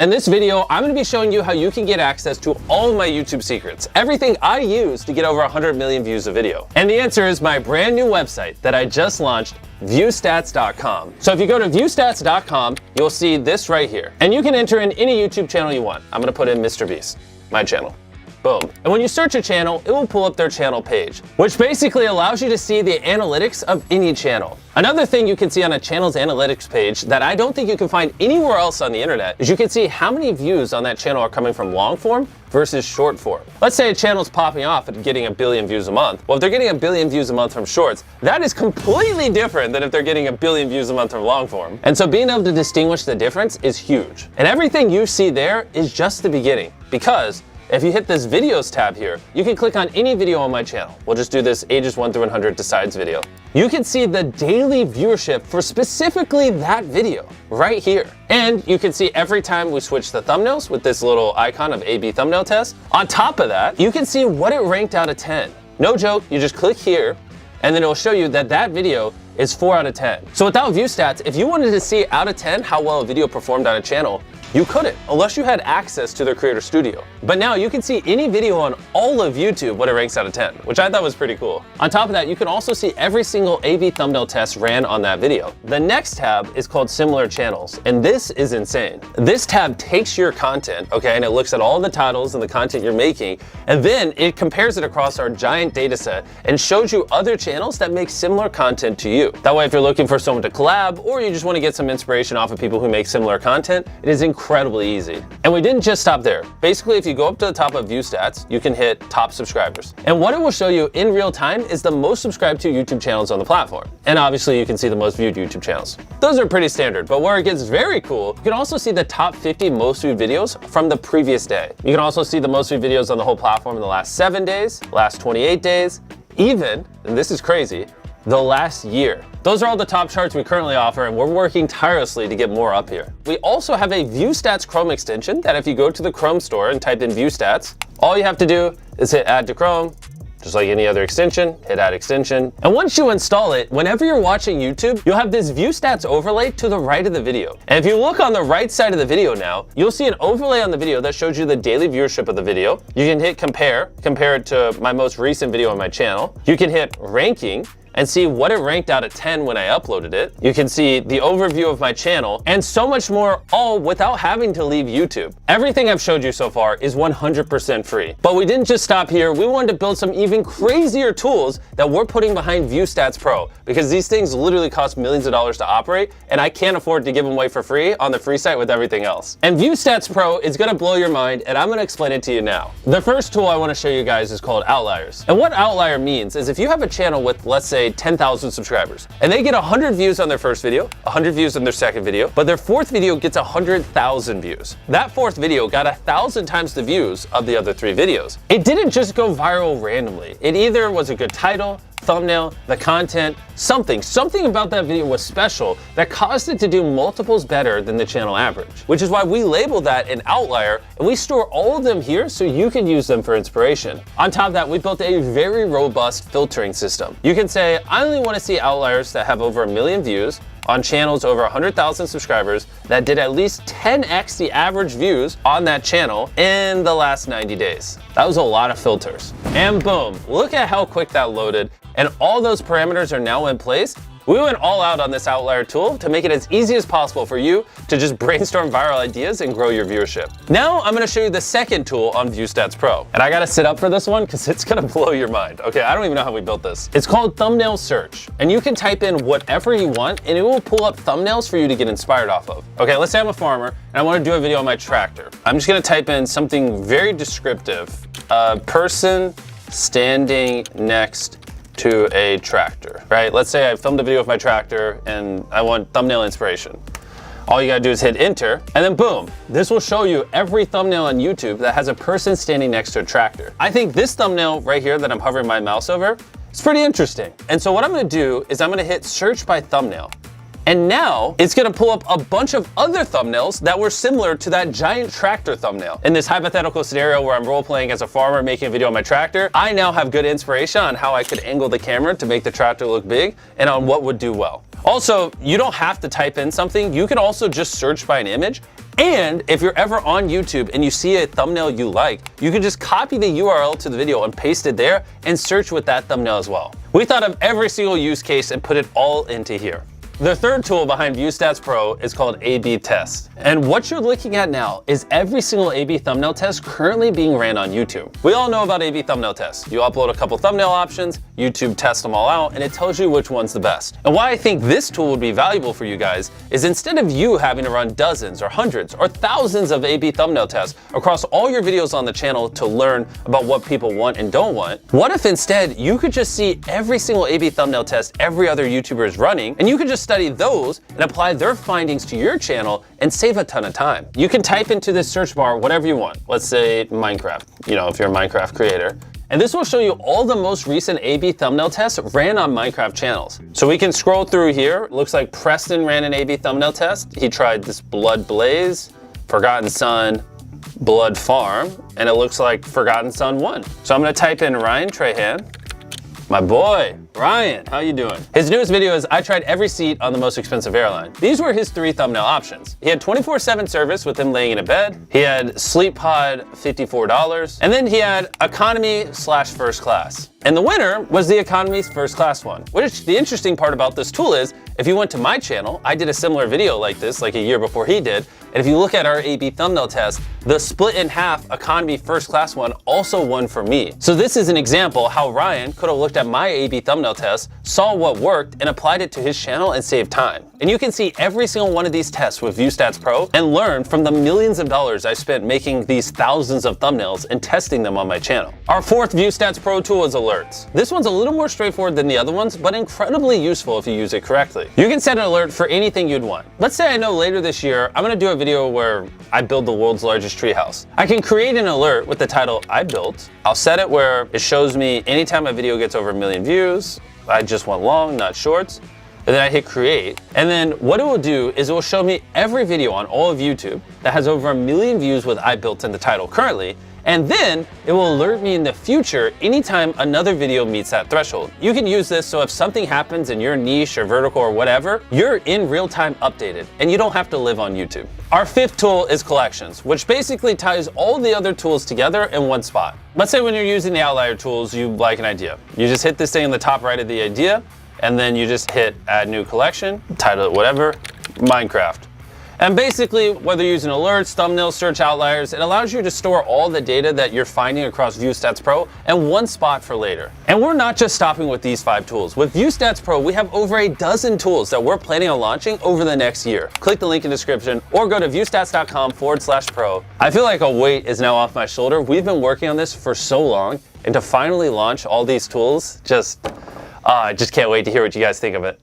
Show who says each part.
Speaker 1: In this video, I'm going to be showing you how you can get access to all of my YouTube secrets, everything I use to get over 100 million views a video. And the answer is my brand new website that I just launched, viewstats.com. So if you go to viewstats.com, you'll see this right here. And you can enter in any YouTube channel you want. I'm going to put in Mr. Beast, my channel. Boom. And when you search a channel, it will pull up their channel page, which basically allows you to see the analytics of any channel. Another thing you can see on a channel's analytics page that I don't think you can find anywhere else on the internet is you can see how many views on that channel are coming from long form versus short form. Let's say a channel's popping off and getting 1 billion views a month. Well, if they're getting 1 billion views a month from shorts, that is completely different than if they're getting 1 billion views a month from long form. And so being able to distinguish the difference is huge. And everything you see there is just the beginning, because if you hit this videos tab here, you can click on any video on my channel. We'll just do this ages 1 through 100 decides video. You can see the daily viewership for specifically that video right here. And you can see every time we switch the thumbnails with this little icon of A/B thumbnail test. On top of that, you can see what it ranked out of 10. No joke, you just click here and then it'll show you that that video is 4 out of 10. So without view stats, if you wanted to see out of 10 how well a video performed on a channel, you couldn't, unless you had access to their Creator Studio. But now you can see any video on all of YouTube what it ranks out of 10, which I thought was pretty cool. On top of that, you can also see every single A/B thumbnail test ran on that video. The next tab is called Similar Channels, and this is insane. This tab takes your content, okay, and it looks at all the titles and the content you're making, and then it compares it across our giant data set and shows you other channels that make similar content to you. That way, if you're looking for someone to collab, or you just want to get some inspiration off of people who make similar content, it is incredibly easy. And we didn't just stop there. Basically, if you go up to the top of View Stats, you can hit top subscribers. And what it will show you in real time is the most subscribed to YouTube channels on the platform. And obviously you can see the most viewed YouTube channels. Those are pretty standard, but where it gets very cool, you can also see the top 50 most viewed videos from the previous day. You can also see the most viewed videos on the whole platform in the last 7 days, last 28 days, even, and this is crazy, the last year. Those are all the top charts we currently offer, and we're working tirelessly to get more up here. We also have a View Stats Chrome extension that if you go to the Chrome store and type in View Stats, all you have to do is hit Add to Chrome, just like any other extension, hit Add Extension. And once you install it, whenever you're watching YouTube, you'll have this View Stats overlay to the right of the video. And if you look on the right side of the video now, you'll see an overlay on the video that shows you the daily viewership of the video. You can hit compare it to my most recent video on my channel. You can hit ranking, and see what it ranked out of 10 when I uploaded it. You can see the overview of my channel and so much more, all without having to leave YouTube. Everything I've showed you so far is 100% free. But we didn't just stop here. We wanted to build some even crazier tools that we're putting behind View Stats Pro, because these things literally cost millions of dollars to operate, and I can't afford to give them away for free on the free site with everything else. And View Stats Pro is gonna blow your mind, and I'm gonna explain it to you now. The first tool I wanna show you guys is called Outliers. And what Outlier means is if you have a channel with, let's say, 10,000 subscribers, and they get 100 views on their first video, 100 views on their second video, but their fourth video gets 100,000 views. That fourth video got 1,000 times the views of the other 3 videos. It didn't just go viral randomly. It either was a good title, thumbnail, the content, something about that video was special that caused it to do multiples better than the channel average, which is why we label that an outlier, and we store all of them here so you can use them for inspiration. On top of that, we built a very robust filtering system. You can say, I only want to see outliers that have over 1 million views on channels over 100,000 subscribers that did at least 10x the average views on that channel in the last 90 days. That was a lot of filters. And boom, look at how quick that loaded. And all those parameters are now in place. We went all out on this outlier tool to make it as easy as possible for you to just brainstorm viral ideas and grow your viewership. Now I'm gonna show you the second tool on View Stats Pro. And I gotta sit up for this one because it's gonna blow your mind. Okay, I don't even know how we built this. It's called Thumbnail Search. And you can type in whatever you want and it will pull up thumbnails for you to get inspired off of. Okay, let's say I'm a farmer and I wanna do a video on my tractor. I'm just gonna type in something very descriptive. A person standing next to a tractor, right? Let's say I filmed a video of my tractor and I want thumbnail inspiration. All you gotta do is hit enter, and then boom, this will show you every thumbnail on YouTube that has a person standing next to a tractor. I think this thumbnail right here that I'm hovering my mouse over is pretty interesting. And so what I'm gonna do is I'm gonna hit search by thumbnail. And now it's gonna pull up a bunch of other thumbnails that were similar to that giant tractor thumbnail. In this hypothetical scenario where I'm role-playing as a farmer making a video on my tractor, I now have good inspiration on how I could angle the camera to make the tractor look big and on what would do well. Also, you don't have to type in something. You can also just search by an image And if you're ever on YouTube and you see a thumbnail you like, you can just copy the URL to the video and paste it there and search with that thumbnail as well. We thought of every single use case and put it all into here. The third tool behind ViewStats Pro is called A/B Test. And what you're looking at now is every single A/B thumbnail test currently being ran on YouTube. We all know about A/B thumbnail tests. You upload a couple thumbnail options, YouTube tests them all out, and it tells you which one's the best. And why I think this tool would be valuable for you guys is instead of you having to run dozens or hundreds or thousands of A/B thumbnail tests across all your videos on the channel to learn about what people want and don't want, what if instead you could just see every single A/B thumbnail test every other YouTuber is running, and you could just study those and apply their findings to your channel and save a ton of time. You can type into this search bar whatever you want. Let's say Minecraft, if you're a Minecraft creator. And this will show you all the most recent A/B thumbnail tests ran on Minecraft channels. So we can scroll through here. It looks like Preston ran an A/B thumbnail test. He tried this Blood Blaze, Forgotten Son, Blood Farm, and it looks like Forgotten Son won. So I'm gonna type in Ryan Trahan. My boy, Ryan, how you doing? His newest video is I tried every seat on the most expensive airline. These were his 3 thumbnail options. He had 24/7 service with him laying in a bed. He had Sleep Pod, $54. And then he had economy/first class. And the winner was the economy's first class one. Which the interesting part about this tool is, if you went to my channel, I did a similar video like this like a year before he did. And if you look at our A/B thumbnail test, the split in half economy first class one also won for me. So this is an example how Ryan could have looked at my A/B thumbnail test, saw what worked, and applied it to his channel and saved time. And you can see every single one of these tests with ViewStats Pro and learn from the millions of dollars I spent making these thousands of thumbnails and testing them on my channel. Our fourth ViewStats Pro tool is alerts. This one's a little more straightforward than the other ones, but incredibly useful if you use it correctly. You can set an alert for anything you'd want. Let's say I know later this year, I'm gonna do a video where I build the world's largest treehouse. I can create an alert with the title I built. I'll set it where it shows me anytime a video gets over 1 million views. I just want long, not shorts. And then I hit create. And then what it will do is it will show me every video on all of YouTube that has over 1 million views with I built in the title currently. And then it will alert me in the future anytime another video meets that threshold. You can use this so if something happens in your niche or vertical or whatever, you're in real time updated and you don't have to live on YouTube. Our fifth tool is collections, which basically ties all the other tools together in one spot. Let's say when you're using the outlier tools, you like an idea. You just hit this thing in the top right of the idea, and then you just hit add new collection, title it whatever, Minecraft. And basically, whether you're using alerts, thumbnails, search outliers, it allows you to store all the data that you're finding across ViewStats Pro in one spot for later. And we're not just stopping with these 5 tools. With ViewStats Pro, we have over a dozen tools that we're planning on launching over the next year. Click the link in the description or go to viewstats.com/pro. I feel like a weight is now off my shoulder. We've been working on this for so long, and to finally launch all these tools, I just can't wait to hear what you guys think of it.